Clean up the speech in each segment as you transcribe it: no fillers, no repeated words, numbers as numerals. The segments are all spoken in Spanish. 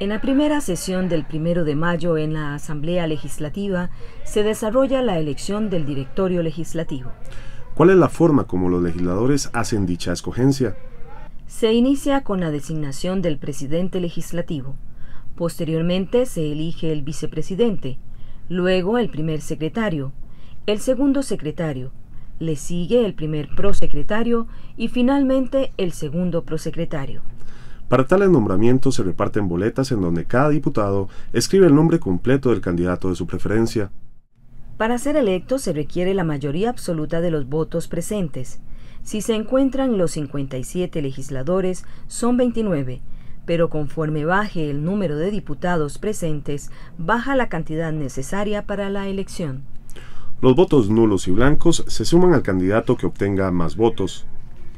En la primera sesión del 1 de mayo en la Asamblea Legislativa se desarrolla la elección del Directorio Legislativo. ¿Cuál es la forma como los legisladores hacen dicha escogencia? Se inicia con la designación del presidente legislativo. Posteriormente se elige el vicepresidente, luego el primer secretario, el segundo secretario, le sigue el primer prosecretario y finalmente el segundo prosecretario. Para tales nombramientos se reparten boletas en donde cada diputado escribe el nombre completo del candidato de su preferencia. Para ser electo se requiere la mayoría absoluta de los votos presentes. Si se encuentran los 57 legisladores, son 29, pero conforme baje el número de diputados presentes, baja la cantidad necesaria para la elección. Los votos nulos y blancos se suman al candidato que obtenga más votos.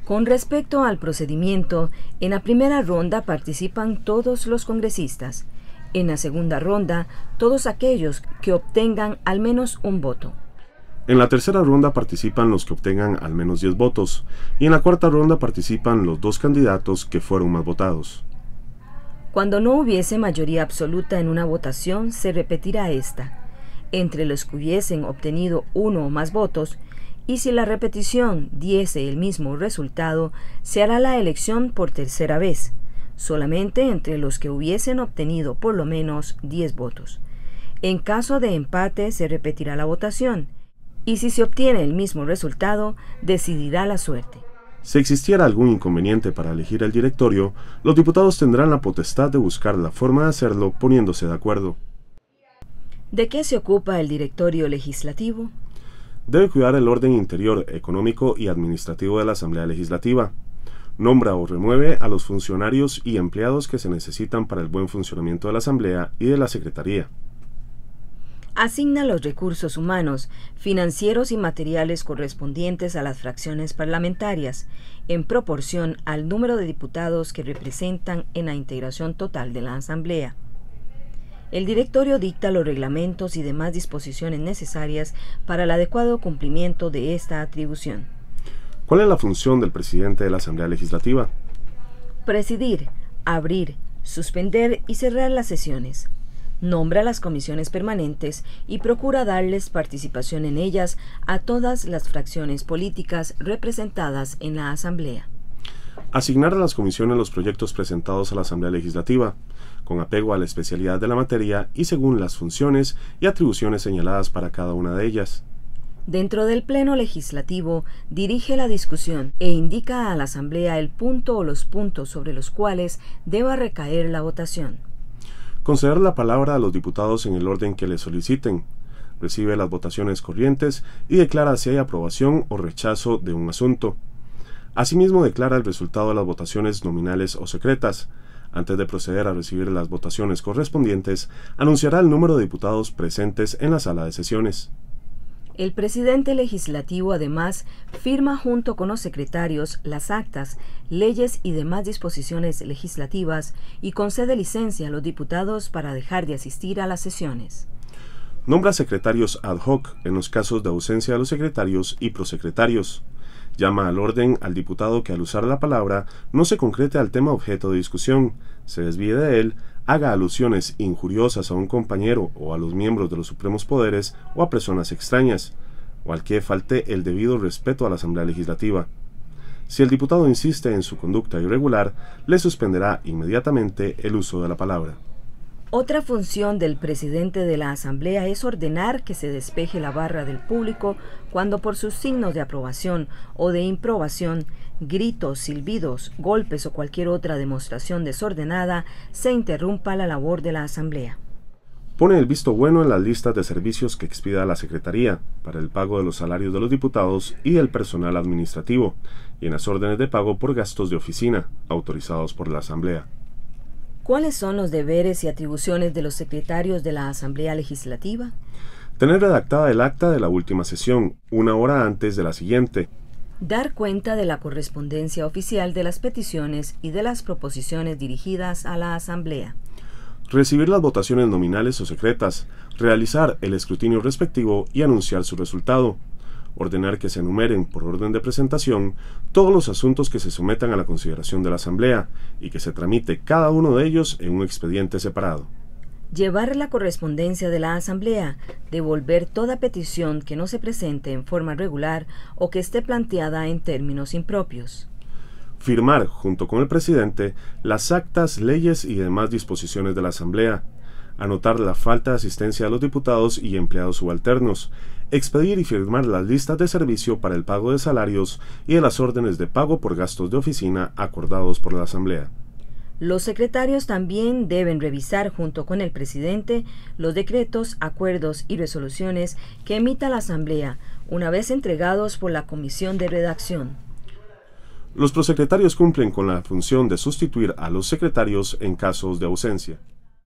Con respecto al procedimiento, en la primera ronda participan todos los congresistas. En la segunda ronda, todos aquellos que obtengan al menos un voto. En la tercera ronda participan los que obtengan al menos 10 votos, y en la cuarta ronda participan los dos candidatos que fueron más votados. Cuando no hubiese mayoría absoluta en una votación, se repetirá esta, entre los que hubiesen obtenido uno o más votos, y si la repetición diese el mismo resultado, se hará la elección por tercera vez, solamente entre los que hubiesen obtenido por lo menos 10 votos. En caso de empate se repetirá la votación, y si se obtiene el mismo resultado, decidirá la suerte. Si existiera algún inconveniente para elegir el directorio, los diputados tendrán la potestad de buscar la forma de hacerlo poniéndose de acuerdo. ¿De qué se ocupa el Directorio Legislativo? Debe cuidar el orden interior, económico y administrativo de la Asamblea Legislativa. Nombra o remueve a los funcionarios y empleados que se necesitan para el buen funcionamiento de la Asamblea y de la Secretaría. Asigna los recursos humanos, financieros y materiales correspondientes a las fracciones parlamentarias, en proporción al número de diputados que representan en la integración total de la Asamblea. El directorio dicta los reglamentos y demás disposiciones necesarias para el adecuado cumplimiento de esta atribución. ¿Cuál es la función del presidente de la Asamblea Legislativa? Presidir, abrir, suspender y cerrar las sesiones. Nombra las comisiones permanentes y procura darles participación en ellas a todas las fracciones políticas representadas en la Asamblea. Asignar a las comisiones los proyectos presentados a la Asamblea Legislativa, con apego a la especialidad de la materia y según las funciones y atribuciones señaladas para cada una de ellas. Dentro del Pleno Legislativo, dirige la discusión e indica a la Asamblea el punto o los puntos sobre los cuales deba recaer la votación. Conceder la palabra a los diputados en el orden que les soliciten. Recibe las votaciones corrientes y declara si hay aprobación o rechazo de un asunto. Asimismo, declara el resultado de las votaciones nominales o secretas. Antes de proceder a recibir las votaciones correspondientes, anunciará el número de diputados presentes en la sala de sesiones. El presidente legislativo, además, firma junto con los secretarios las actas, leyes y demás disposiciones legislativas y concede licencia a los diputados para dejar de asistir a las sesiones. Nombra secretarios ad hoc en los casos de ausencia de los secretarios y prosecretarios. Llama al orden al diputado que al usar la palabra no se concrete al tema objeto de discusión, se desvíe de él, haga alusiones injuriosas a un compañero o a los miembros de los supremos poderes o a personas extrañas, o al que falte el debido respeto a la Asamblea Legislativa. Si el diputado insiste en su conducta irregular, le suspenderá inmediatamente el uso de la palabra. Otra función del presidente de la Asamblea es ordenar que se despeje la barra del público cuando por sus signos de aprobación o de improbación, gritos, silbidos, golpes o cualquier otra demostración desordenada, se interrumpa la labor de la Asamblea. Pone el visto bueno en las listas de servicios que expida la Secretaría para el pago de los salarios de los diputados y del personal administrativo y en las órdenes de pago por gastos de oficina autorizados por la Asamblea. ¿Cuáles son los deberes y atribuciones de los secretarios de la Asamblea Legislativa? Tener redactada el acta de la última sesión, 1 hora antes de la siguiente. Dar cuenta de la correspondencia oficial de las peticiones y de las proposiciones dirigidas a la Asamblea. Recibir las votaciones nominales o secretas, realizar el escrutinio respectivo y anunciar su resultado. ordenar que se enumeren por orden de presentación todos los asuntos que se sometan a la consideración de la Asamblea y que se tramite cada uno de ellos en un expediente separado. Llevar la correspondencia de la Asamblea, devolver toda petición que no se presente en forma regular o que esté planteada en términos impropios. Firmar, junto con el presidente, las actas, leyes y demás disposiciones de la Asamblea. Anotar la falta de asistencia de los diputados y empleados subalternos. Expedir y firmar las listas de servicio para el pago de salarios y de las órdenes de pago por gastos de oficina acordados por la Asamblea. Los secretarios también deben revisar junto con el presidente los decretos, acuerdos y resoluciones que emita la Asamblea una vez entregados por la Comisión de Redacción. Los prosecretarios cumplen con la función de sustituir a los secretarios en casos de ausencia.